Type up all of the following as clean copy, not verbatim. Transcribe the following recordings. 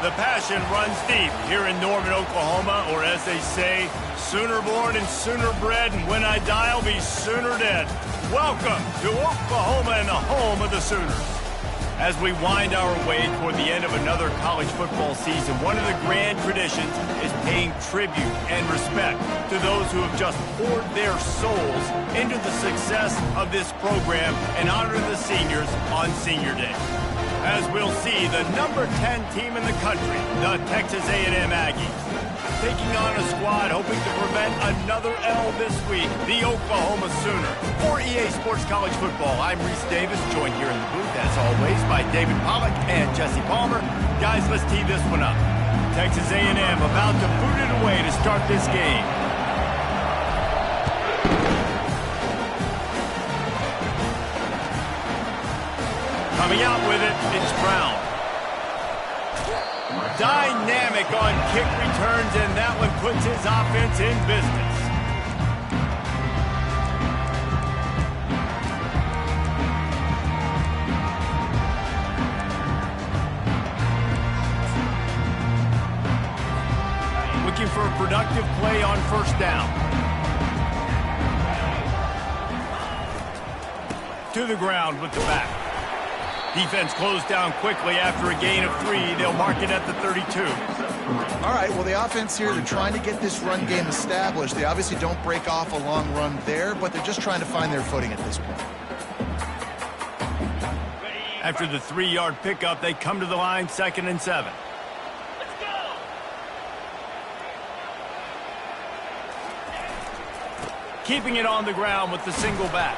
The passion runs deep here in Norman, Oklahoma, or as they say, sooner born and sooner bred, and when I die, I'll be sooner dead. Welcome to Oklahoma and the home of the Sooners. As we wind our way toward the end of another college football season, one of the grand traditions is paying tribute and respect to those who have just poured their souls into the success of this program and honor the seniors on Senior Day. As we'll see, the number 10 team in the country, the Texas A&M Aggies, taking on a squad hoping to prevent another L this week, the Oklahoma Sooners. For EA Sports College Football, I'm Reese Davis, joined here in the booth, as always, by David Pollack and Jesse Palmer. Guys, let's tee this one up. Texas A&M about to boot it away to start this game. Coming out with it, it's Brown. Dynamic on kick returns, and that one puts his offense in business. Looking for a productive play on first down. To the ground with the back. Defense closed down quickly after a gain of 3. They'll mark it at the 32. All right, well, the offense here, they're trying to get this run game established. They obviously don't break off a long run there, but they're just trying to find their footing at this point. After the 3-yard pickup, they come to the line, 2nd and 7. Let's go! Keeping it on the ground with the single back.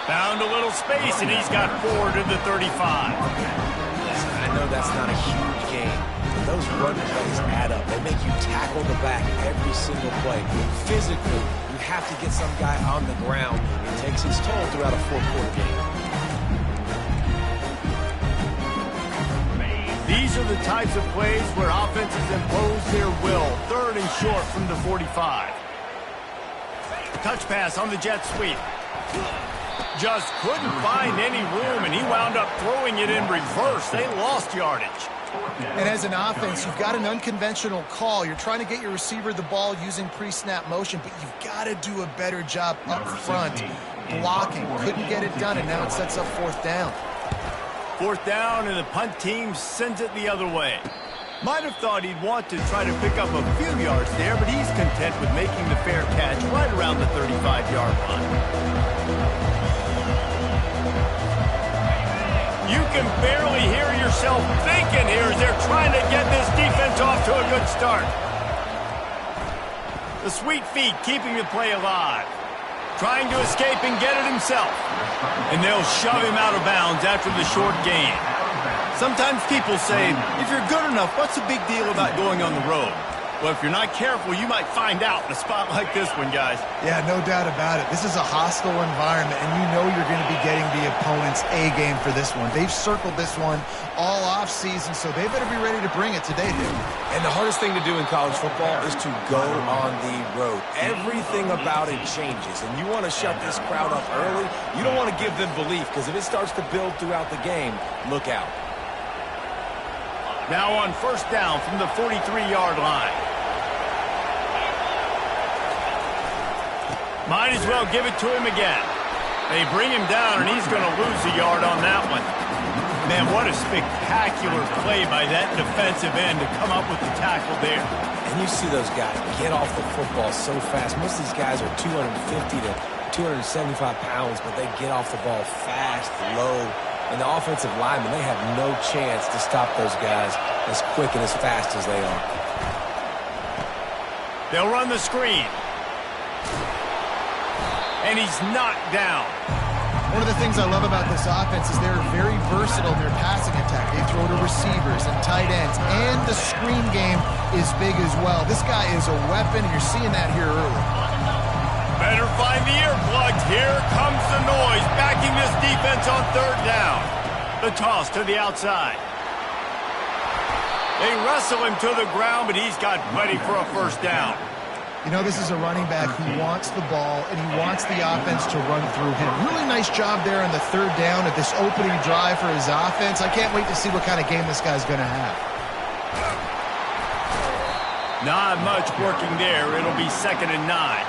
Found a little space, and he's got 4 to the 35. Listen, I know that's not a huge game, but those run plays add up. They make you tackle the back every single play. Physically, you have to get some guy on the ground. It takes its toll throughout a 4-quarter game. These are the types of plays where offenses impose their will. 3rd and short from the 45. Touch pass on the jet sweep. Just couldn't find any room, and he wound up throwing it in reverse. They lost yardage. And as an offense, you've got an unconventional call. You're trying to get your receiver the ball using pre-snap motion, but you've got to do a better job up front blocking. Couldn't get it done, and now it sets up 4th down. 4th down, and the punt team sends it the other way. Might have thought he'd want to try to pick up a few yards there, but he's content with making the fair catch right around the 35-yard line. You can barely hear yourself thinking here as they're trying to get this defense off to a good start. The sweet feet keeping the play alive. Trying to escape and get it himself. And they'll shove him out of bounds after the short gain. Sometimes people say, if you're good enough, what's the big deal about going on the road? Well, if you're not careful, you might find out in a spot like this one, guys. Yeah, no doubt about it. This is a hostile environment, and you know you're going to be getting the opponent's A game for this one. They've circled this one all offseason, so they better be ready to bring it today, dude. And the hardest thing to do in college football is to go on the road. Everything about it changes, and you want to shut this crowd up early. You don't want to give them belief, because if it starts to build throughout the game, look out. Now on first down from the 43-yard line. Might as well give it to him again. They bring him down, and he's going to lose a yard on that one. Man, what a spectacular play by that defensive end to come up with the tackle there. And you see those guys get off the football so fast. Most of these guys are 250 to 275 pounds, but they get off the ball fast, low. And the offensive linemen, they have no chance to stop those guys as quick and as fast as they are. They'll run the screen. And he's knocked down. One of the things I love about this offense is they're very versatile in their passing attack. They throw to receivers and tight ends, and the screen game is big as well. This guy is a weapon, and you're seeing that here early. Better find the earplugs. Here comes the noise, backing this defense on 3rd down. The toss to the outside. They wrestle him to the ground, but he's got plenty for a first down. You know, this is a running back who wants the ball, and he wants the offense to run through him. Really nice job there on the 3rd down at this opening drive for his offense. I can't wait to see what kind of game this guy's going to have. Not much working there. It'll be 2nd and 9.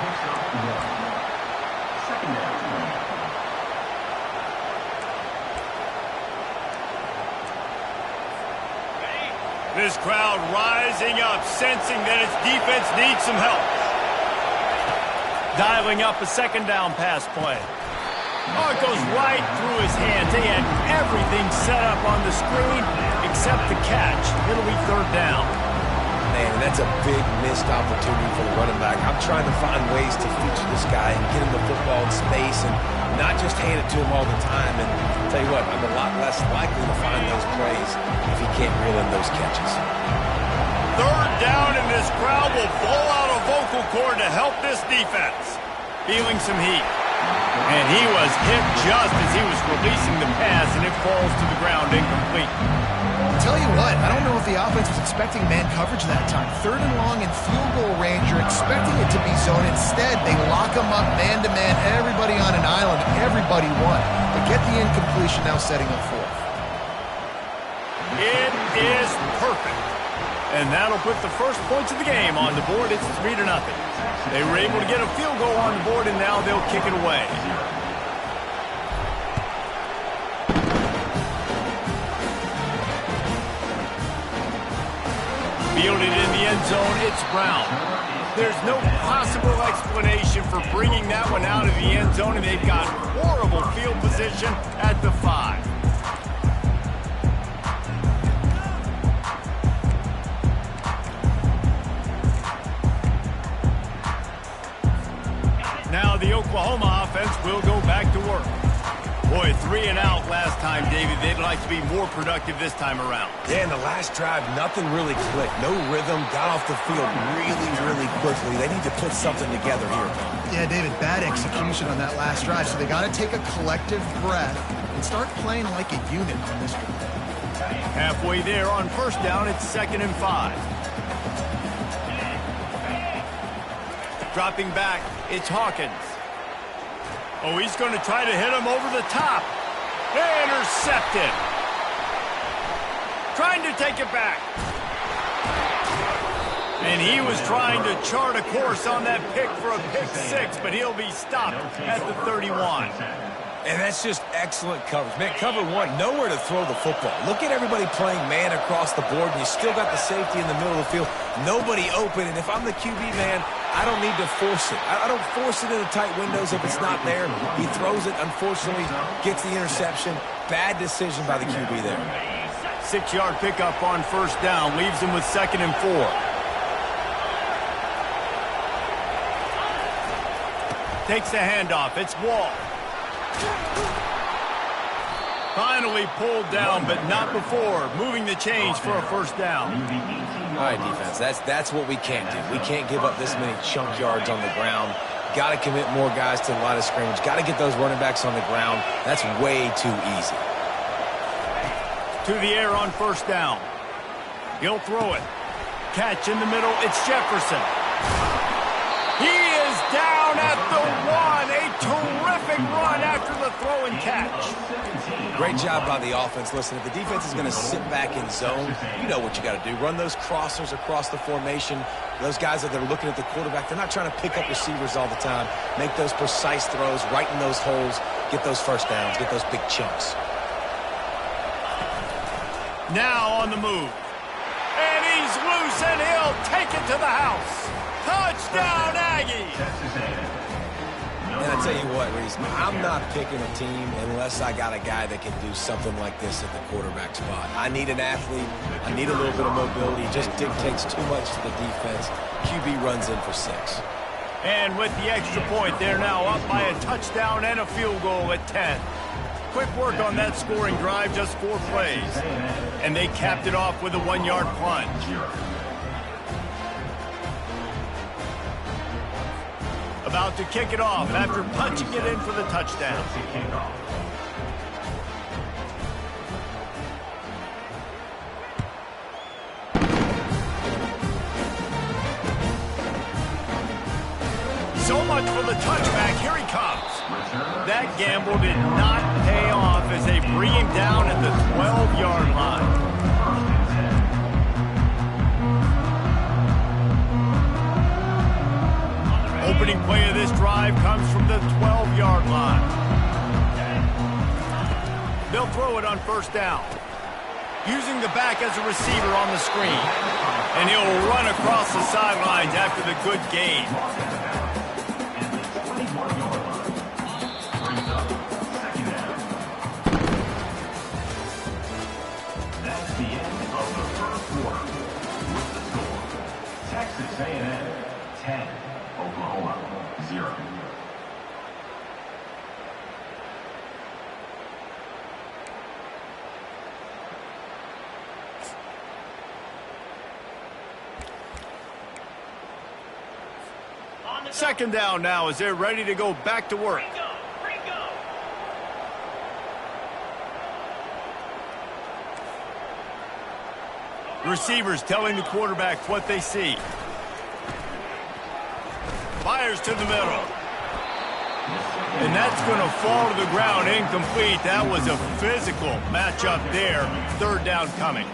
This crowd rising up, sensing that its defense needs some help. Dialing up a 2nd down pass play. Oh, it goes right through his hands. They had everything set up on the screen except the catch. It'll be 3rd down. Man, that's a big missed opportunity for the running back. I'm trying to find ways to feature this guy and get him the football in space and not just hand it to him all the time. And I'll tell you what, I'm a lot less likely to find those plays if he can't reel in those catches. 3rd down, and this crowd will blow out a vocal cord to help this defense. Feeling some heat. And he was hit just as he was releasing the pass, and it falls to the ground incomplete. Tell you what, I don't know if the offense was expecting man coverage that time. 3rd and long in field goal range, you're expecting it to be zone. Instead, they lock them up man-to-man, everybody on an island, everybody won. But get the incompletion now setting up 4th. It is perfect. And that'll put the first points of the game on the board. It's 3-0. They were able to get a field goal on the board, and now they'll kick it away. Fielded in the end zone, it's Brown. There's no possible explanation for bringing that one out of the end zone, and they've got horrible field position at the 5. Now the Oklahoma offense will go back to work. Boy, 3 and out last time, David. They'd like to be more productive this time around. Yeah, in the last drive, nothing really clicked. No rhythm, got off the field really quickly. They need to put something together here. Yeah, David, bad execution on that last drive. So they got to take a collective breath and start playing like a unit on this one. Halfway there on 1st down, it's 2nd and 5. Dropping back, it's Hawkins. Oh, he's going to try to hit him over the top. Intercepted. Trying to take it back. And he was trying to chart a course on that pick for a pick 6, but he'll be stopped at the 31. And that's just excellent coverage. Man, cover 1, nowhere to throw the football. Look at everybody playing man across the board, and you still got the safety in the middle of the field. Nobody open, and if I'm the QB, man, I don't need to force it. I don't force it into tight windows if it's not there. He throws it, unfortunately, gets the interception. Bad decision by the QB there. 6-yard pickup on 1st down, leaves him with 2nd and 4. Takes the handoff, it's Wall. Finally pulled down, but not before moving the chains for a 1st down. All right, defense, that's what we can't do. We can't give up this many chunk yards on the ground. Got to commit more guys to the line of scrimmage. Got to get those running backs on the ground. That's way too easy. To the air on 1st down. He'll throw it. Catch in the middle, it's Jefferson. He is down at the 1. A terrific run after the throw and catch. Great job by the offense. Listen, if the defense is going to sit back in zone, you know what you got to do. Run those crossers across the formation. Those guys that are looking at the quarterback, they're not trying to pick up receivers all the time. Make those precise throws, right in those holes, get those 1st downs, get those big chunks. Now on the move. And he's loose, and he'll take it to the house. Touchdown, Aggies! And I tell you what, Reese, I'm not picking a team unless I got a guy that can do something like this at the quarterback spot. I need an athlete. I need a little bit of mobility. It just dictates too much to the defense. QB runs in for 6. And with the extra point, they're now up by a touchdown and a field goal at 10. Quick work on that scoring drive, just 4 plays. And they capped it off with a 1-yard plunge. About to kick it off after punching it in for the touchdown. So much for the touchback. Here he comes. That gamble did not pay off as they bring him down at the 12-yard line. big play of this drive comes from the 12-yard line. They'll throw it on first down. Using the back as a receiver on the screen. And he'll run across the sidelines after the good gain. That's the end of the first quarter. With the score, Texas A&M 10, Oklahoma 0. Second down now as they're ready to go back to work. Receivers telling the quarterback what they see. Fires to the middle. And that's going to fall to the ground incomplete. That was a physical matchup there. Third down coming.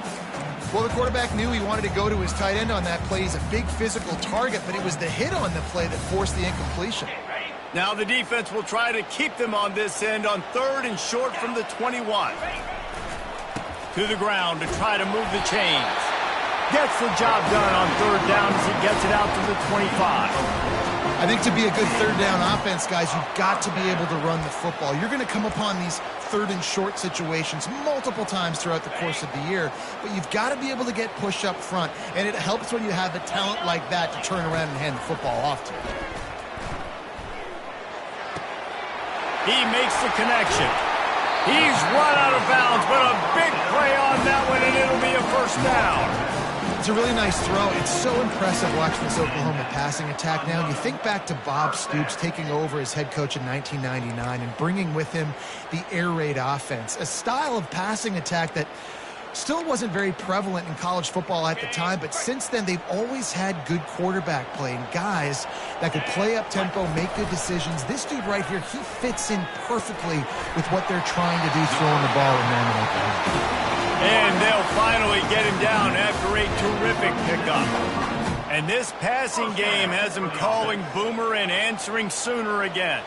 Well, the quarterback knew he wanted to go to his tight end on that play. He's a big physical target, but it was the hit on the play that forced the incompletion. Now the defense will try to keep them on this end on third and short from the 21. To the ground to try to move the chains. Gets the job done on third down as he gets it out to the 25. I think to be a good third down offense, guys, you've got to be able to run the football. You're going to come upon these third and short situations multiple times throughout the course of the year, but you've got to be able to get push up front, and it helps when you have a talent like that to turn around and hand the football off to. He makes the connection. He's run out of bounds, but a big play on that one, and it'll be a first down. It's a really nice throw. It's so impressive watching this Oklahoma passing attack now. And you think back to Bob Stoops taking over as head coach in 1999 and bringing with him the air raid offense, a style of passing attack that still wasn't very prevalent in college football at the time, but since then they've always had good quarterback play and guys that could play up tempo, make good decisions. This dude right here, he fits in perfectly with what they're trying to do throwing the ball in Norman, Oklahoma. And they'll finally get him down after a terrific pickup. And this passing game has him calling Boomer and answering Sooner again.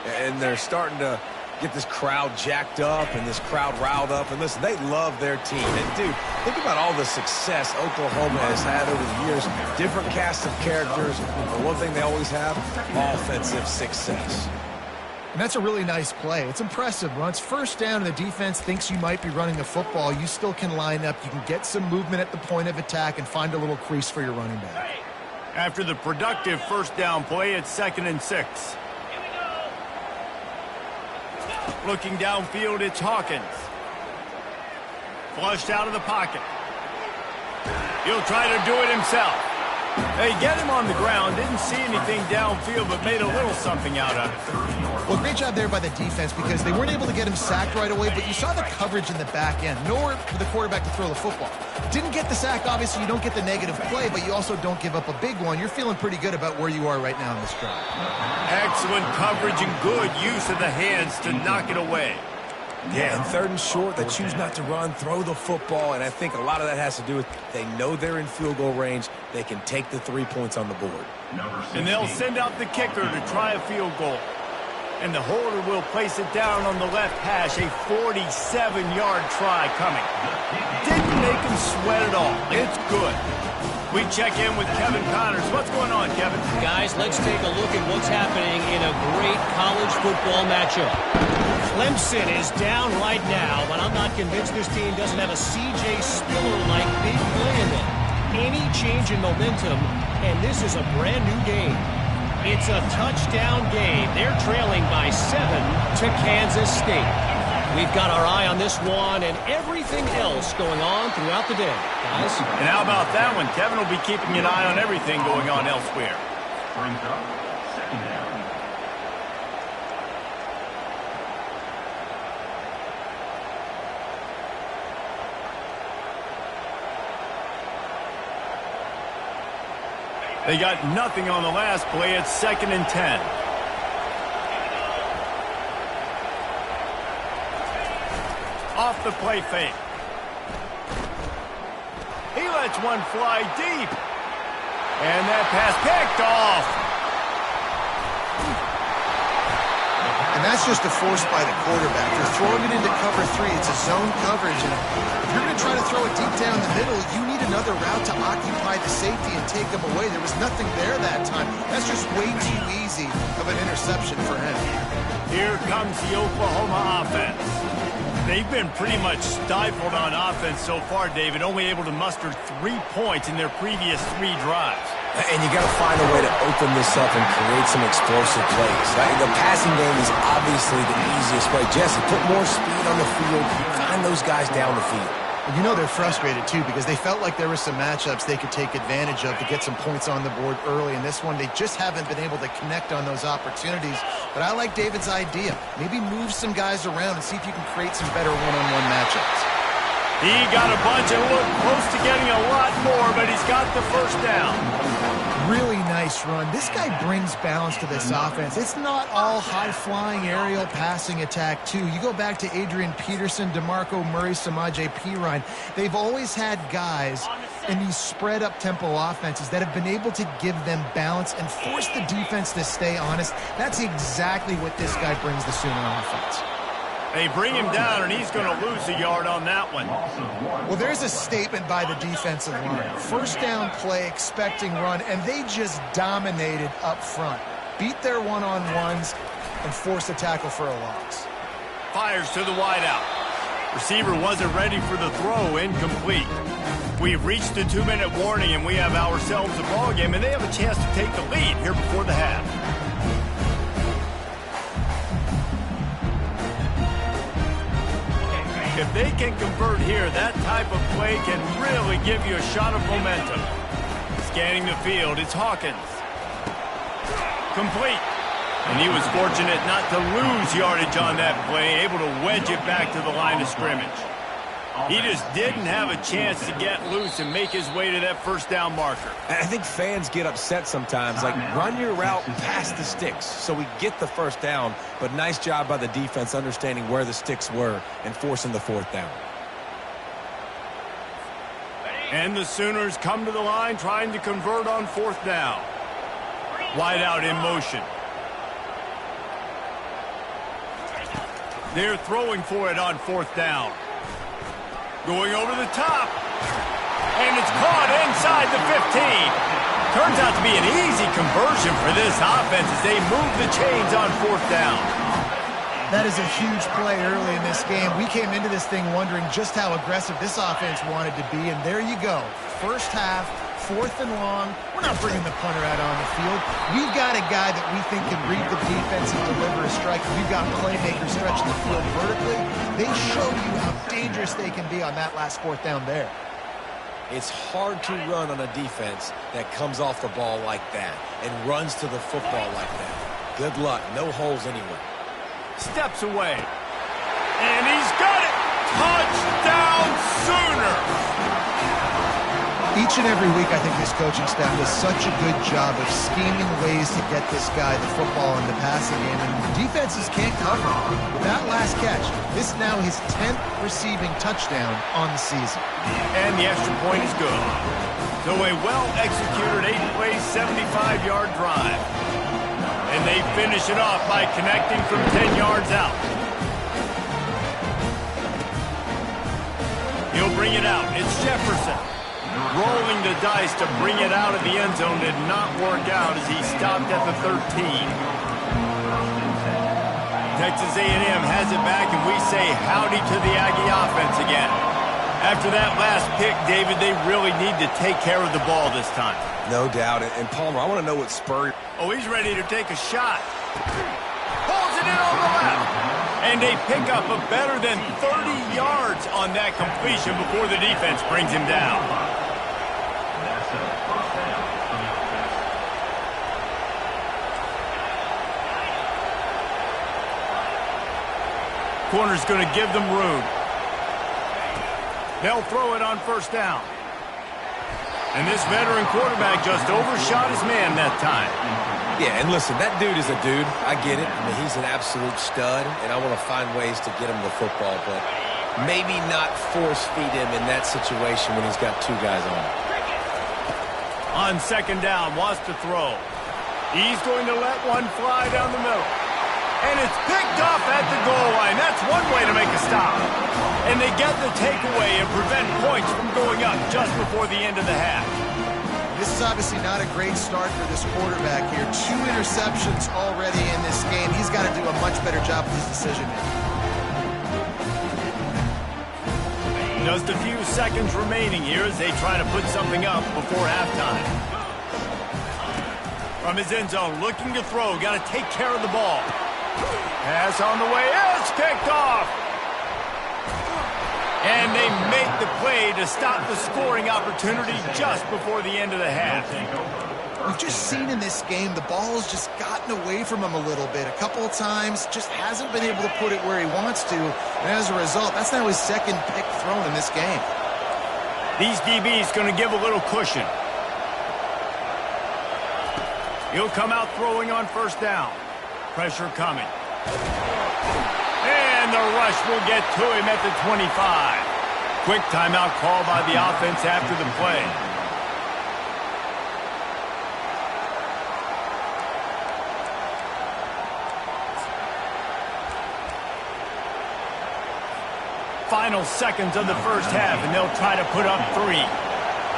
And they're starting to get this crowd jacked up and this crowd riled up. And listen, they love their team. And, dude, think about all the success Oklahoma has had over the years. Different casts of characters. But one thing they always have, offensive success. And that's a really nice play. It's impressive. Once first down and the defense thinks you might be running the football, you still can line up. You can get some movement at the point of attack and find a little crease for your running back. After the productive first down play, it's 2nd and 6. Looking downfield, it's Hawkins. Flushed out of the pocket. He'll try to do it himself. They get him on the ground, didn't see anything downfield, but made a little something out of it. Well, great job there by the defense because they weren't able to get him sacked right away, but you saw the coverage in the back end. Nowhere for the quarterback to throw the football. Didn't get the sack, obviously you don't get the negative play, but you also don't give up a big one. You're feeling pretty good about where you are right now in this drive. Excellent coverage and good use of the hands to knock it away. Yeah, and third and short, they choose not to run, throw the football, and I think a lot of that has to do with they know they're in field goal range. They can take the 3 points on the board. And they'll send out the kicker to try a field goal. And the holder will place it down on the left hash, a 47-yard try coming. Didn't make him sweat at all. It's good. We check in with Kevin Connors. What's going on, Kevin? Guys, let's take a look at what's happening in a great college football matchup. Clemson is down right now, but I'm not convinced this team doesn't have a C.J. Spiller-like big play in them. Any change in momentum, and this is a brand-new game. It's a touchdown game. They're trailing by 7 to Kansas State. We've got our eye on this one and everything else going on throughout the day, guys. And how about that one? Kevin will be keeping an eye on everything going on elsewhere. Brings up 2nd down. They got nothing on the last play. It's 2nd and 10. Off the play fake. He lets one fly deep. And that pass picked off. that's just a force by the quarterback. They're throwing it into cover 3. It's a zone coverage, and if you're going to try to throw it deep down the middle, you need another route to occupy the safety and take him away. There was nothing there that time. That's just way too easy of an interception for him. Here comes the Oklahoma offense. They've been pretty much stifled on offense so far, David, only able to muster 3 points in their previous 3 drives. And you got to find a way to open this up and create some explosive plays. The passing game is obviously the easiest way. Jesse, put more speed on the field. Find those guys down the field. You know they're frustrated, too, because they felt like there were some matchups they could take advantage of to get some points on the board early. In this one, they just haven't been able to connect on those opportunities. But I like David's idea. Maybe move some guys around and see if you can create some better one-on-one matchups. He got a bunch and looked close to getting a lot more, but he's got the first down. Really nice run. This guy brings balance to this offense. It's not all high-flying aerial passing attack, too. You go back to Adrian Peterson, DeMarco Murray, Samaje Perine. They've always had guys in these spread-up tempo offenses that have been able to give them balance and force the defense to stay honest. That's exactly what this guy brings the Sooner offense. They bring him down, and he's going to lose a yard on that one. Well, there's a statement by the defensive line. First down play, expecting run, and they just dominated up front. Beat their one-on-ones and forced a tackle for a loss. Fires to the wideout. Receiver wasn't ready for the throw, incomplete. We've reached the 2-minute warning, and we have ourselves a ball game, and they have a chance to take the lead here before the half. If they can convert here, that type of play can really give you a shot of momentum. Scanning the field, it's Hawkins. Complete. And he was fortunate not to lose yardage on that play, able to wedge it back to the line of scrimmage. He just didn't have a chance to get loose and make his way to that first down marker. I think fans get upset sometimes, like run your route past the sticks so we get the first down, but nice job by the defense understanding where the sticks were and forcing the 4th down. And the Sooners come to the line trying to convert on 4th down. Wide out in motion. They're throwing for it on 4th down. Going over the top. And it's caught inside the 15. Turns out to be an easy conversion for this offense as they move the chains on 4th down. That is a huge play early in this game. We came into this thing wondering just how aggressive this offense wanted to be, and there you go. First half, 4th and long. We're not bringing the punter out on the field. We've got a guy that we think can read the defense and deliver a strike. We've got playmakers stretching the field vertically. They show you how dangerous they can be on that last 4th down there. It's hard to run on a defense that comes off the ball like that and runs to the football like that. Good luck. No holes anywhere. Steps away. And he's got it. Touchdown Sooners. Each and every week, I think this coaching staff does such a good job of scheming ways to get this guy the football in the passing game, and defenses can't cover him. With that last catch, this is now his 10th receiving touchdown on the season. And the extra point is good. So a well-executed 8-play, 75-yard drive. And they finish it off by connecting from 10 yards out. He'll bring it out. It's Jefferson. Rolling the dice to bring it out of the end zone did not work out as he stopped at the 13. Texas A&M has it back, and we say howdy to the Aggie offense again. After that last pick, David, they really need to take care of the ball this time. No doubt. And Palmer, I want to know what Spurrier... Oh, he's ready to take a shot. Pulls it in on the left. And they pick up a better than 30 yards on that completion before the defense brings him down. Corner's going to give them room. They'll throw it on 1st down. And this veteran quarterback just overshot his man that time. Yeah, and listen, that dude is a dude. I get it. I mean, he's an absolute stud, and I want to find ways to get him the football, but maybe not force-feed him in that situation when he's got 2 guys on him. On 2nd down, wants to throw. He's going to let one fly down the middle. And it's picked off at the goal line. That's one way to make a stop. And they get the takeaway and prevent points from going up just before the end of the half. This is obviously not a great start for this quarterback here. 2 interceptions already in this game. He's got to do a much better job with his decision-making. Just a few seconds remaining here as they try to put something up before halftime. From his end zone, looking to throw. Got to take care of the ball. Pass on the way. It's picked off. And they make the play to stop the scoring opportunity just before the end of the half. We've just seen in this game the ball has just gotten away from him a little bit. A couple of times, just hasn't been able to put it where he wants to. And as a result, that's now his second pick thrown in this game. These DBs going to give a little cushion. He'll come out throwing on first down. Pressure coming. And the rush will get to him at the 25. Quick timeout call by the offense after the play. Final seconds of the first half, and they'll try to put up 3.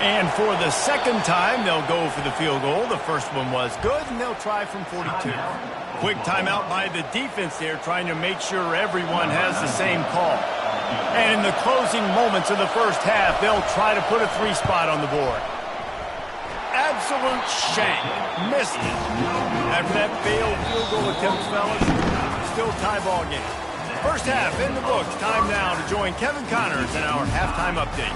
And for the second time, they'll go for the field goal. The first one was good, and they'll try from 42. Quick timeout by the defense there, trying to make sure everyone has the same call. And in the closing moments of the first half, they'll try to put a 3 spot on the board. Absolute shank. Missed it. After that failed field goal attempt, fellas, still tie ball game. First half in the books. Time now to join Kevin Connors in our halftime update.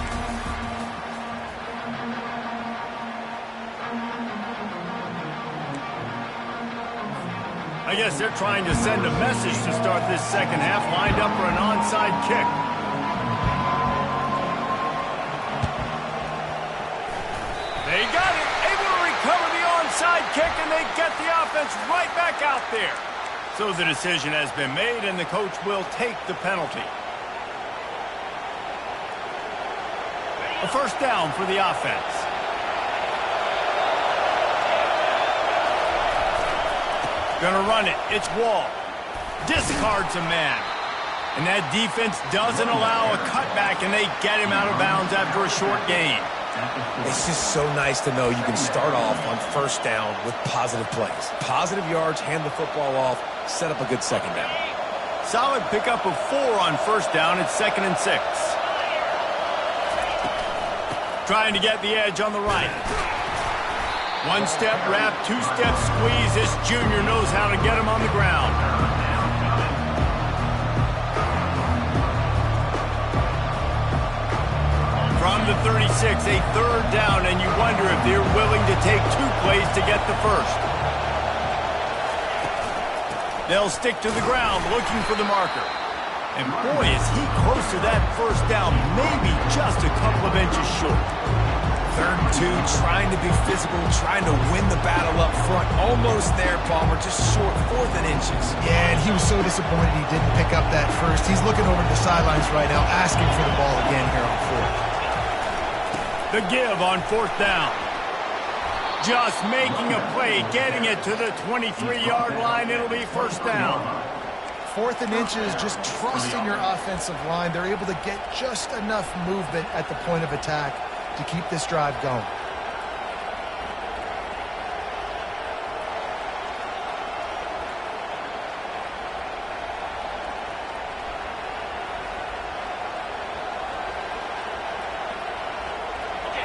I guess they're trying to send a message to start this second half, lined up for an onside kick. They got it, able to recover the onside kick, and they get the offense right back out there. So the decision has been made, and the coach will take the penalty. A first down for the offense. Gonna run it. It's Wall. Discards a man. And that defense doesn't allow a cutback, and they get him out of bounds after a short gain. It's just so nice to know you can start off on first down with positive plays. Positive yards, hand the football off, set up a good second down. Solid pickup of 4 on first down. It's 2nd and 6. Trying to get the edge on the right. 1-step wrap, 2-step squeeze. This junior knows how to get him on the ground. From the 36, a third down, and you wonder if they're willing to take 2 plays to get the first. They'll stick to the ground looking for the marker. And boy, is he close to that first down, maybe just a couple of inches short. 3rd and 2, trying to be physical, trying to win the battle up front. Almost there, Palmer, just short, 4th and inches. Yeah, and he was so disappointed he didn't pick up that first. He's looking over to the sidelines right now, asking for the ball again here on 4th. The give on 4th down. Just making a play, getting it to the 23-yard line. It'll be first down. 4th and inches, just trusting your offensive line. They're able to get just enough movement at the point of attack to keep this drive going.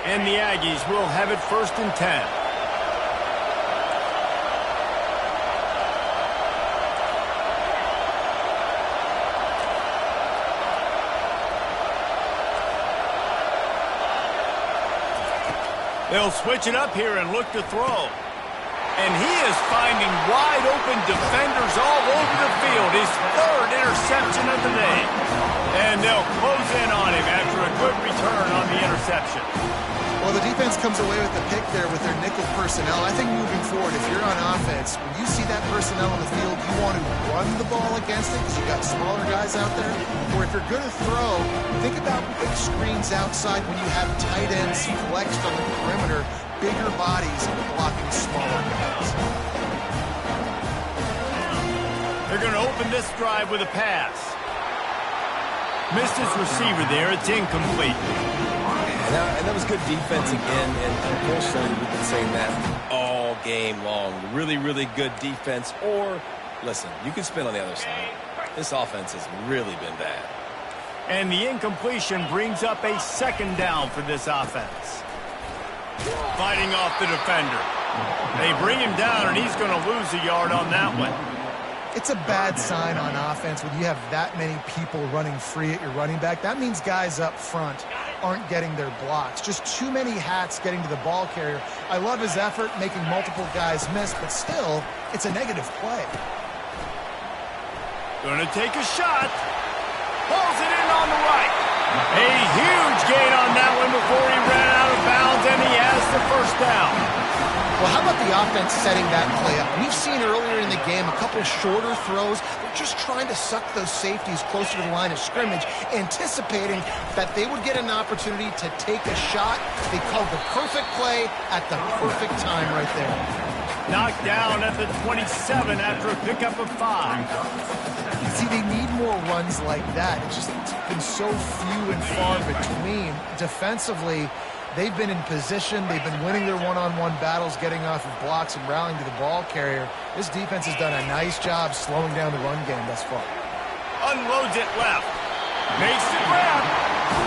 And the Aggies will have it 1st and 10. They'll switch it up here and look to throw. And he is finding wide-open defenders all over the field. His 3rd interception of the day. And they'll close in on him after a good return on the interception. Well, the defense comes away with the pick there with their nickel personnel. I think moving forward, if you're on offense, when you see that personnel on the field, you want to run the ball against it because you've got smaller guys out there. Or if you're going to throw, think about big screens outside when you have tight ends flexed on the perimeter, bigger bodies blocking smaller guys. They're going open this drive with a pass. Missed his receiver there. It's incomplete. And that was good defense again. And unfortunately, we've been saying that all game long. Really, really good defense. Or, listen, you can spin on the other side. This offense has really been bad. And the incompletion brings up a second down for this offense. Fighting off the defender. They bring him down, and he's going to lose a yard on that one. It's a bad sign on offense when you have that many people running free at your running back. That means guys up front aren't getting their blocks. Just too many hats getting to the ball carrier. I love his effort, making multiple guys miss, but still, it's a negative play. Going to take a shot. Pulls it in on the right. A huge gain on that one before he ran out of bounds, and he has the first down. Well, how about the offense setting that play up? We've seen earlier in the game a couple shorter throws. They're just trying to suck those safeties closer to the line of scrimmage, anticipating that they would get an opportunity to take a shot. They called the perfect play at the perfect time right there. Knocked down at the 27 after a pickup of 5. See, they need more runs like that. It's been so few and far between. Defensively, they've been in position. They've been winning their one-on-one battles, getting off of blocks and rallying to the ball carrier. This defense has done a nice job slowing down the run game thus far. Unloads it left. Makes the grab.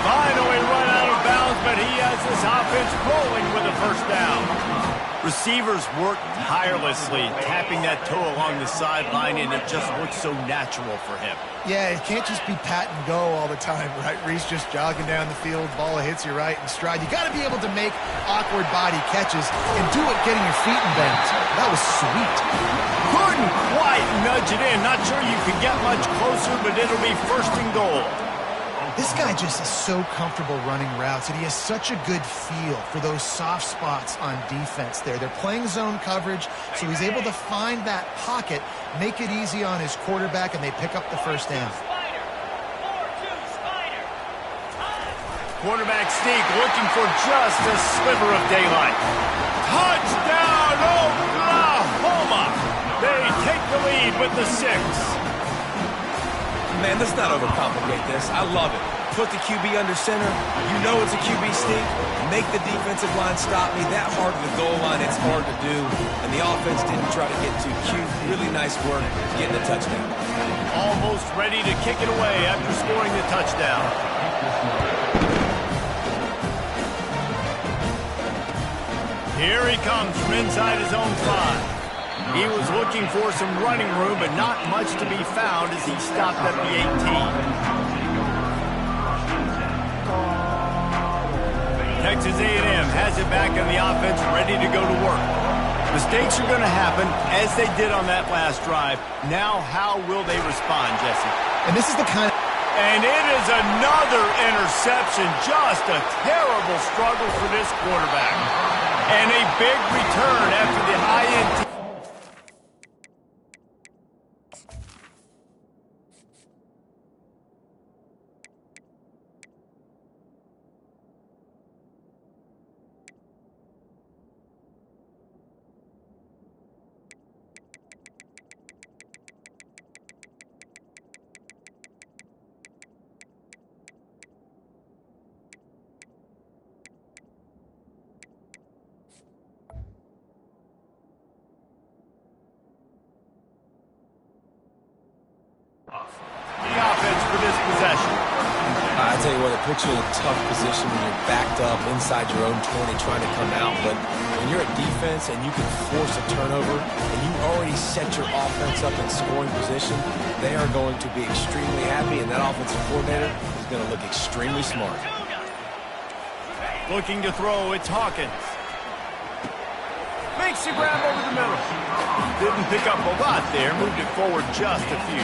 Finally run out of bounds, but he has this offense rolling with a first down. Receivers work tirelessly, tapping that toe along the sideline, and it just looks so natural for him. Yeah, it can't just be pat and go all the time, right? Reese just jogging down the field, ball hits you right in stride. You got to be able to make awkward body catches and do it getting your feet in bounds. That was sweet. Couldn't quite nudge it in. Not sure you can get much closer, but it'll be first and goal. This guy just is so comfortable running routes, and he has such a good feel for those soft spots on defense there. They're playing zone coverage, so he's able to find that pocket, make it easy on his quarterback, and they pick up the first down. Quarterback sneak looking for just a sliver of daylight. Touchdown, Oklahoma! They take the lead with the 6. Man, let's not overcomplicate this. I love it. Put the QB under center. You know it's a QB sneak. Make the defensive line stop me. That hard to the goal line, it's hard to do. And the offense didn't try to get too cute. Really nice work getting the touchdown. Almost ready to kick it away after scoring the touchdown. Here he comes from inside his own 5. He was looking for some running room, but not much to be found as he stopped at the 18. Texas A&M has it back on the offense, ready to go to work. Mistakes are going to happen, as they did on that last drive. Now, how will they respond, Jesse? And this is the kind of... And it is another interception. Just a terrible struggle for this quarterback. And a big return after the INT. The offense for this possession. I tell you what, it puts you in a tough position when you're backed up inside your own 20 trying to come out. But when you're a defense and you can force a turnover and you already set your offense up in scoring position, they are going to be extremely happy, and that offensive coordinator is going to look extremely smart. Looking to throw, it's Hawkins. Makes the grab over the middle. Didn't pick up a lot there, moved it forward just a few.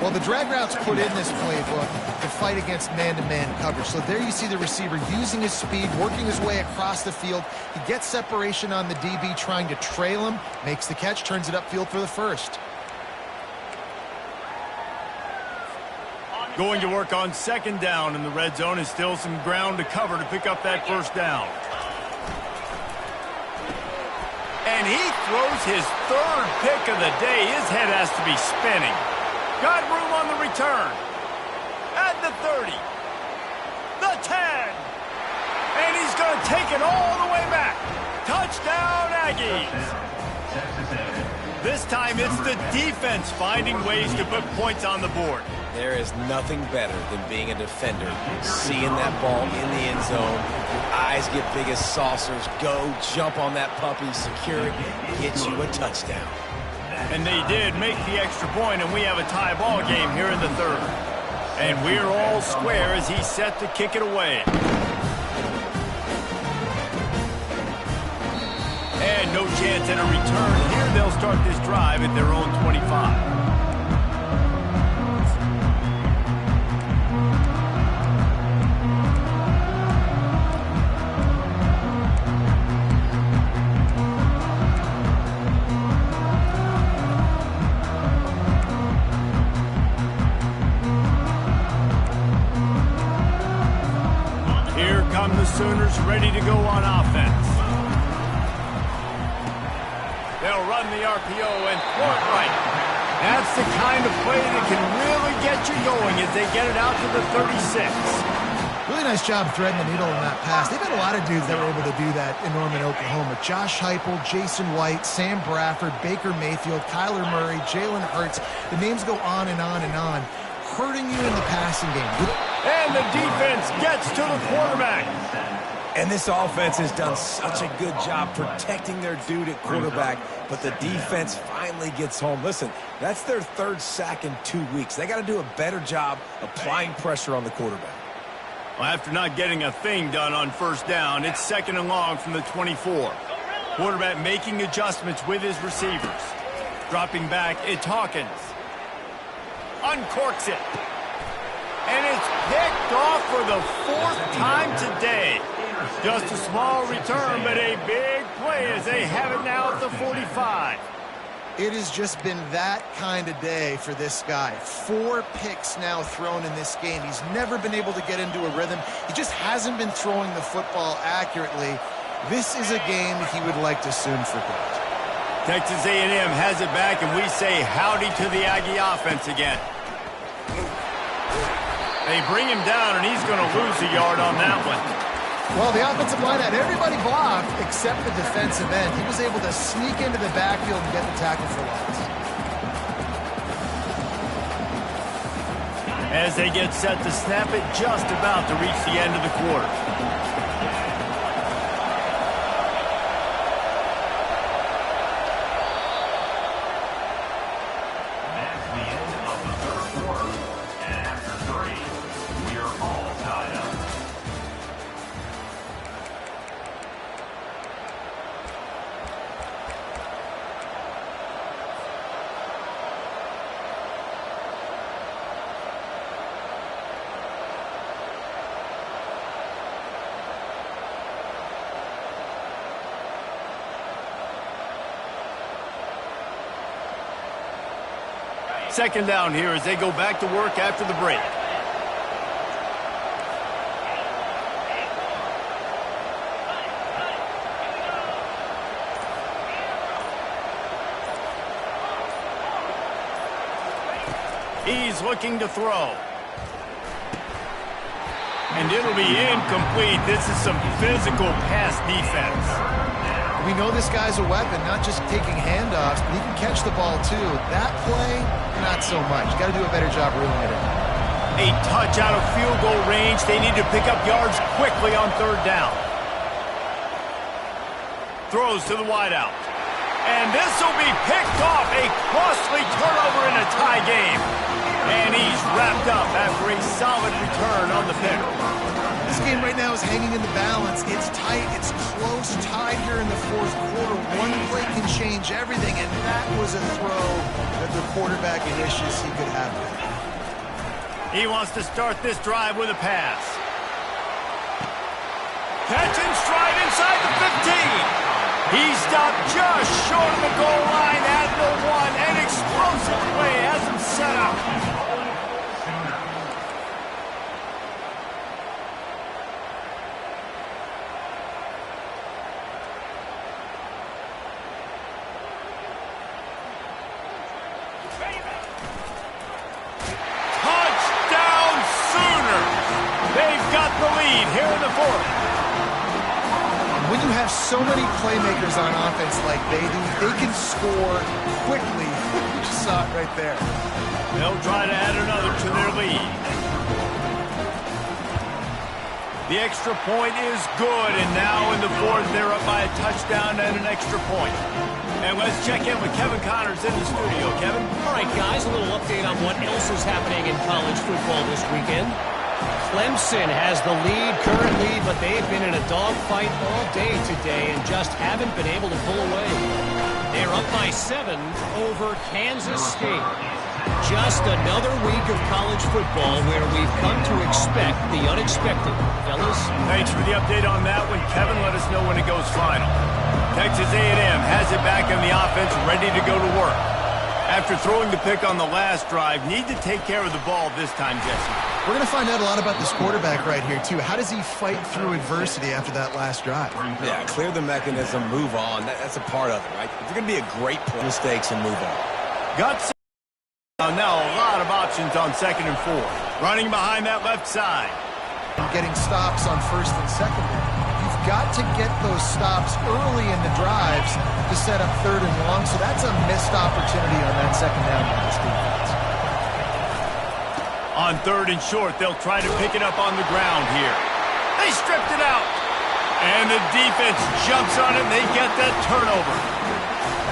Well, the drag routes put in this playbook to fight against man-to-man coverage. So there you see the receiver using his speed, working his way across the field. He gets separation on the DB, trying to trail him, makes the catch, turns it upfield for the first. Going to work on second down in the red zone, and still some ground to cover to pick up that first down. And he throws his third pick of the day. His head has to be spinning. Got room on the return. At the 30. The 10. And he's going to take it all the way back. Touchdown, Aggies. This time it's the defense finding ways to put points on the board. There is nothing better than being a defender, seeing that ball in the end zone, your eyes get big as saucers, go jump on that puppy, secure it, get you a touchdown. And they did make the extra point, and we have a tie ball game here in the third. And we're all square as he's set to kick it away. And no chance at a return here. They'll start this drive at their own 25. Here come the Sooners ready to go on offense. They'll run the RPO and throw it right. That's the kind of play that can really get you going as they get it out to the 36. Really nice job threading the needle in that pass. They've had a lot of dudes that were able to do that in Norman, Oklahoma. Josh Heupel, Jason White, Sam Bradford, Baker Mayfield, Kyler Murray, Jalen Hurts. The names go on and on and on, hurting you in the passing game. And the defense gets to the quarterback. And this offense has done such a good job protecting their dude at quarterback, but the defense finally gets home. Listen, that's their third sack in 2 weeks. They got to do a better job applying pressure on the quarterback. Well, after not getting a thing done on first down, it's 2nd and long from the 24. Quarterback making adjustments with his receivers. Dropping back, it's Hawkins. Uncorks it. And it's picked off for the 4th time today. Just a small return, but a big play as they have it now at the 45. It has just been that kind of day for this guy. 4 picks now thrown in this game. He's never been able to get into a rhythm. He just hasn't been throwing the football accurately. This is a game he would like to soon forget. Texas A&M has it back, and we say howdy to the Aggie offense again. They bring him down, and he's going to lose a yard on that one. Well, the offensive line had everybody blocked except the defensive end. He was able to sneak into the backfield and get the tackle for loss. As they get set to snap it, just about to reach the end of the quarter. That's the end of the third quarter, and after 3, we're all tied up. Second down here as they go back to work after the break. He's looking to throw. And it'll be incomplete. This is some physical pass defense. We know this guy's a weapon, not just taking handoffs, but he can catch the ball too. That play, not so much. Got to do a better job reeling it in. A touch out of field goal range. They need to pick up yards quickly on 3rd down. Throws to the wideout. And this will be picked off. A costly turnover in a tie game. And he's wrapped up after a solid return on the pick. This game right now is hanging in the balance. It's tight, it's close, tied here in the 4th quarter. One play can change everything, and that was a throw that the quarterback wishes he could have. He wants to start this drive with a pass. Catch and stride inside the 15. He stopped just short of the goal line at the 1. An explosive play has him set up. There's so many playmakers on offense like they do. They can score quickly. You just saw it right there. They'll try to add another to their lead. The extra point is good, and now in the fourth, they're up by a touchdown and an extra point. And let's check in with Kevin Connors in the studio. Kevin? All right, guys, a little update on what else is happening in college football this weekend. Clemson has the lead currently, but they've been in a dogfight all day today and just haven't been able to pull away. They're up by 7 over Kansas State. Just another week of college football where we've come to expect the unexpected. Fellas? Thanks for the update on that one. Kevin, let us know when it goes final. Texas A&M has it back in the offense, ready to go to work. After throwing the pick on the last drive, need to take care of the ball this time, Jesse. We're going to find out a lot about this quarterback right here, too. How does he fight through adversity after that last drive? Yeah, clear the mechanism, move on. That's a part of it, right? If you're going to be a great player, mistakes and move on. Guts. Now a lot of options on 2nd and 4. Running behind that left side. Getting stops on 1st and 2nd. You've got to get those stops early in the drives to set up 3rd and long, so that's a missed opportunity on that 2nd down by this defense. On 3rd and short, they'll try to pick it up on the ground here. They stripped it out. And the defense jumps on it, and they get that turnover.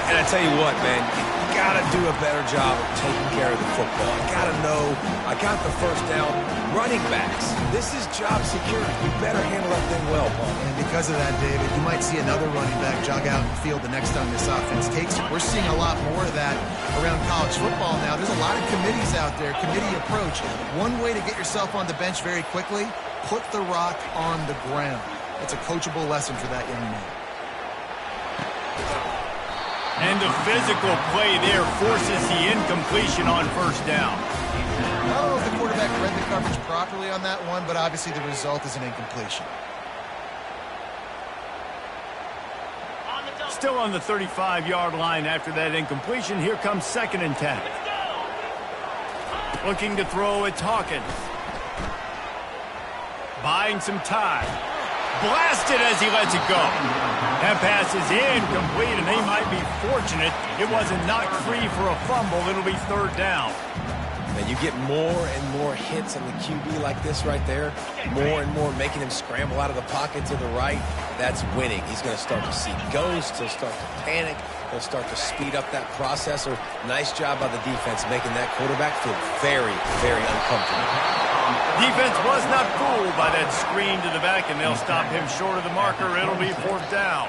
And I tell you what, man, you got to do a better job of taking care of the football. I got to know I got the first down. Running backs, this is job security. You better handle that thing well, Paul. And because of that, David, you might see another running back jog out in the field the next time this offense takes it. We're seeing a lot more of that around college football now. There's a lot of committees out there, committee approach. One way to get yourself on the bench very quickly, put the rock on the ground. It's a coachable lesson for that young man. And the physical play there forces the incompletion on 1st down. I don't know if the quarterback read the coverage properly on that one, but obviously the result is an incompletion. Still on the 35-yard line after that incompletion. Here comes 2nd and 10. Looking to throw, it's Hawkins. Buying some time. Blasted as he lets it go. That pass is incomplete, and they might be fortunate it wasn't knocked free for a fumble. It'll be 3rd down. And you get more and more hits on the QB like this right there, more and more making him scramble out of the pocket to the right. That's winning. He's going to start to see ghosts. He'll start to panic. He'll start to speed up that processor. Nice job by the defense making that quarterback feel very, very uncomfortable. Defense was not fooled by that screen to the back, and they'll stop him short of the marker. It'll be 4th down.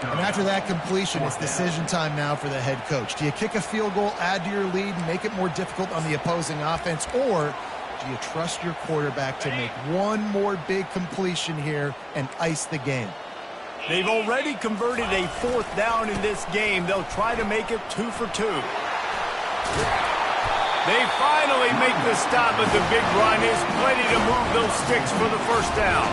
And after that completion, it's decision time now for the head coach. Do you kick a field goal, add to your lead, and make it more difficult on the opposing offense, or do you trust your quarterback to make one more big completion here and ice the game? They've already converted a 4th down in this game. They'll try to make it 2 for 2. They finally make the stop, but the big run is plenty to move those sticks for the 1st down.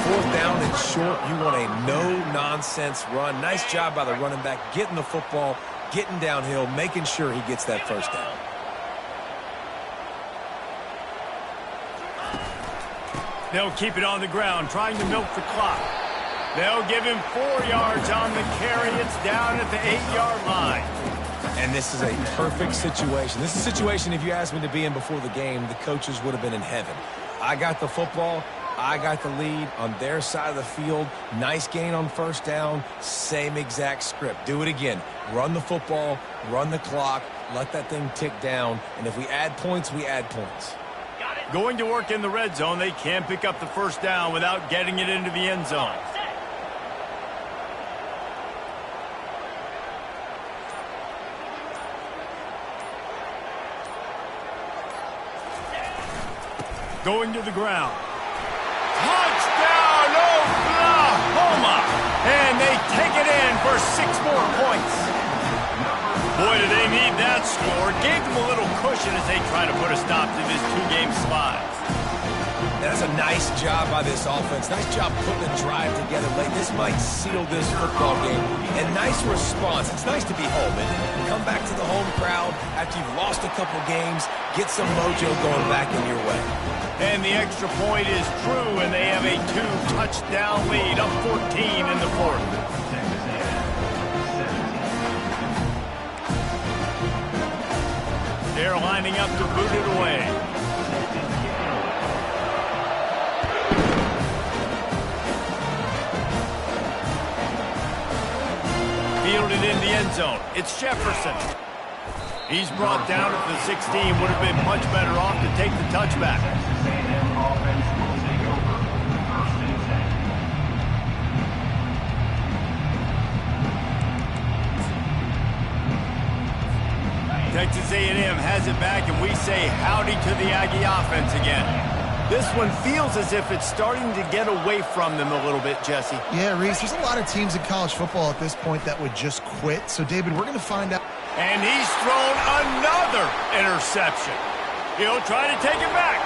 4th down and short, you want a no-nonsense run. Nice job by the running back, getting the football, getting downhill, making sure he gets that 1st down. They'll keep it on the ground, trying to milk the clock. They'll give him 4 yards on the carry. It's down at the 8-yard line. And this is a perfect situation. This is a situation, if you asked me to be in before the game, the coaches would have been in heaven. I got the football. I got the lead on their side of the field. Nice gain on 1st down. Same exact script. Do it again. Run the football, run the clock, let that thing tick down. And if we add points, we add points. Going to work in the red zone. They can't pick up the 1st down without getting it into the end zone. Going to the ground. Touchdown, Oklahoma! And they take it in for 6 more points. Boy, do they need that score. Gave them a little cushion as they try to put a stop to this 2-game slide. That's a nice job by this offense. Nice job putting the drive together late. This might seal this football game. And nice response. It's nice to be home and come back to the home crowd after you've lost a couple games. Get some mojo going back in your way. And the extra point is true, and they have a 2-touchdown lead, up 14 in the fourth. They're lining up to boot it away. Fielded in the end zone. It's Jefferson. He's brought down at the 16. Would have been much better off to take the touchback. Texas A&M has it back, and we say howdy to the Aggie offense again. This one feels as if it's starting to get away from them a little bit, Jesse. Yeah, Reese, there's a lot of teams in college football at this point that would just quit. So, David, we're going to find out. And he's thrown another interception. He'll try to take it back.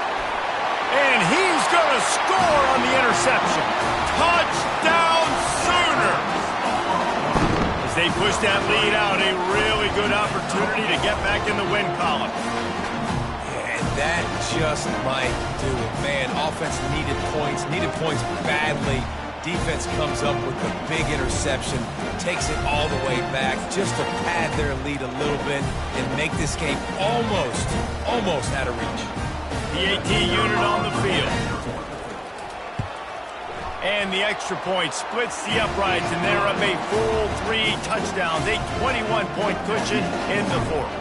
And he's going to score on the interception. Touchdown Sooners! As they push that lead out, a really good opportunity to get back in the win column. And that just might do it. Man, offense needed points badly. Defense comes up with the big interception, takes it all the way back just to pad their lead a little bit and make this game almost out of reach. The AT unit on the field. And the extra point splits the uprights, and they're up a full 3 touchdowns, a 21-point cushion in the fourth.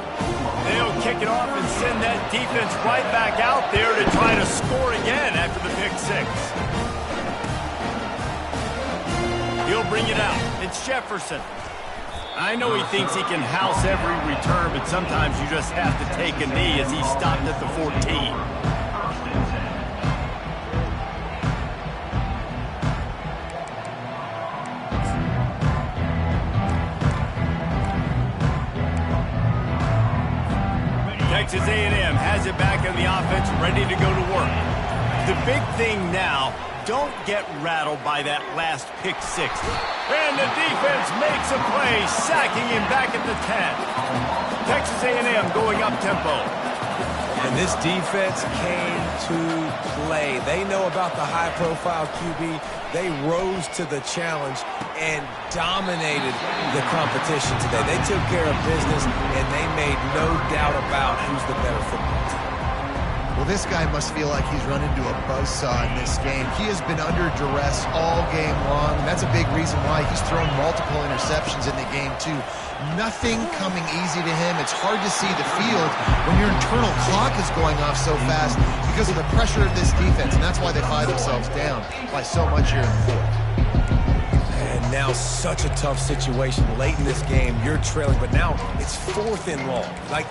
They'll kick it off and send that defense right back out there to try to score again after the pick 6. He'll bring it out. It's Jefferson. I know he thinks he can house every return, but sometimes you just have to take a knee as he stopped at the 14. Texas A&M has it back on the offense, ready to go to work. The big thing now, don't get rattled by that last pick 6. And the defense makes a play, sacking him back at the 10. Texas A&M going up tempo. And this defense came to play. They know about the high-profile QB. They rose to the challenge and dominated the competition today. They took care of business, and they made no doubt about who's the better football team. Well, this guy must feel like he's run into a buzzsaw in this game. He has been under duress all game long, and that's a big reason why he's thrown multiple interceptions in the game, too. Nothing coming easy to him. It's hard to see the field when your internal clock is going off so fast because of the pressure of this defense, and that's why they find themselves down by so much here in the fourth. And now such a tough situation late in this game. You're trailing, but now it's 4th and long. Like,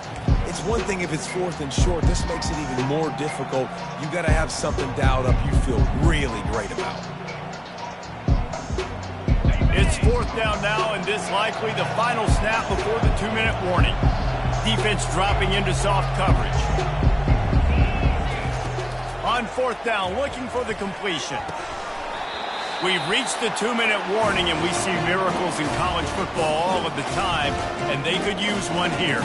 it's one thing if it's 4th and short. This makes it even more difficult. You got to have something dialed up you feel really great about. It's 4th down now, and this likely the final snap before the 2-minute warning. Defense dropping into soft coverage. On 4th down, looking for the completion. We've reached the 2-minute warning, and we see miracles in college football all of the time, and they could use one here.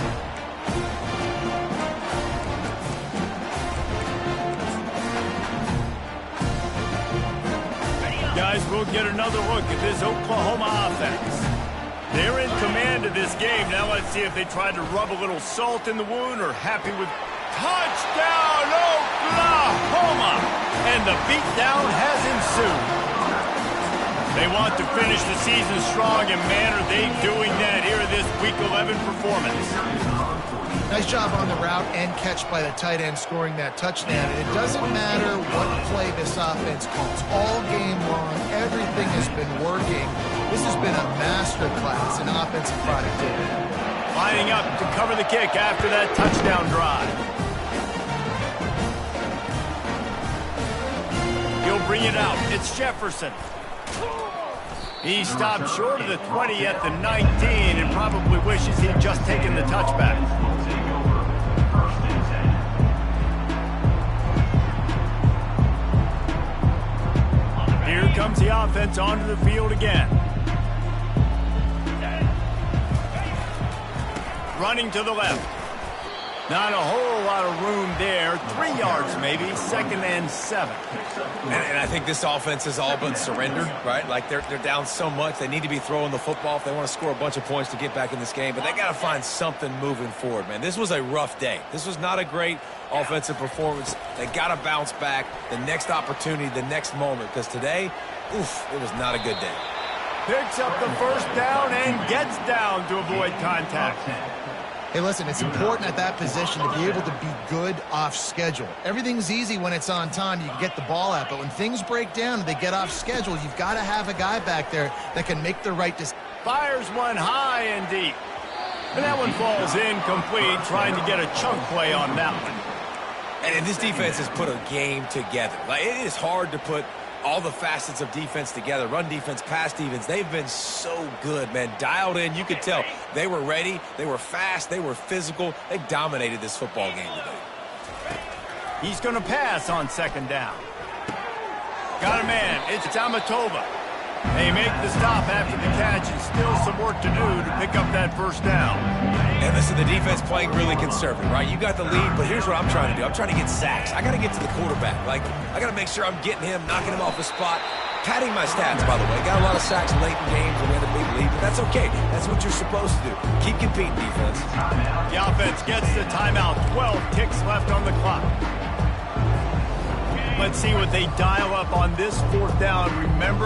Guys, we'll get another look at this Oklahoma offense. They're in command of this game. Now let's see if they try to rub a little salt in the wound or happy with touchdown Oklahoma. And the beatdown has ensued. They want to finish the season strong, and man, are they doing that here in this Week 11 performance. Nice job on the route and catch by the tight end scoring that touchdown. And it doesn't matter what play this offense calls. All game long, everything has been working. This has been a masterclass in offensive productivity. Lining up to cover the kick after that touchdown drive. He'll bring it out. It's Jefferson. He stopped short of the 20 at the 19 and probably wishes he'd just taken the touchback. Here comes the offense onto the field again. Running to the left. Not a whole lot of room there. 3 yards maybe. 2nd and 7. And I think this offense is all but surrendered, right? Like they're down so much. They need to be throwing the football if they want to score a bunch of points to get back in this game. But they got to find something moving forward, man. This was a rough day. This was not a great offensive performance. They got to bounce back the next opportunity, the next moment. Because today, oof, it was not a good day. Picks up the first down and gets down to avoid contact. Hey, listen, it's important at that position to be able to be good off schedule. Everything's easy when it's on time. You can get the ball out. But when things break down and they get off schedule, you've got to have a guy back there that can make the right decision. Fires one high and deep. And that one falls incomplete, trying to get a chunk play on that one. And this defense has put a game together. Like, it is hard to put all the facets of defense together. Run defense, pass defense. They've been so good, man. Dialed in. You could tell they were ready. They were fast. They were physical. They dominated this football game today. He's going to pass on 2nd down. Got a man. It's Amatova. They make the stop after the catch, and still some work to do to pick up that first down. And listen, the defense playing really conservative, right? You got the lead, but here's what I'm trying to do. I'm trying to get sacks. I got to get to the quarterback. Like, I got to make sure I'm getting him, knocking him off his spot. Padding my stats, by the way. Got a lot of sacks late in games when we had a big lead, but that's okay. That's what you're supposed to do. Keep competing, defense. The offense gets the timeout. 12 ticks left on the clock. Let's see what they dial up on this 4th down. Remember,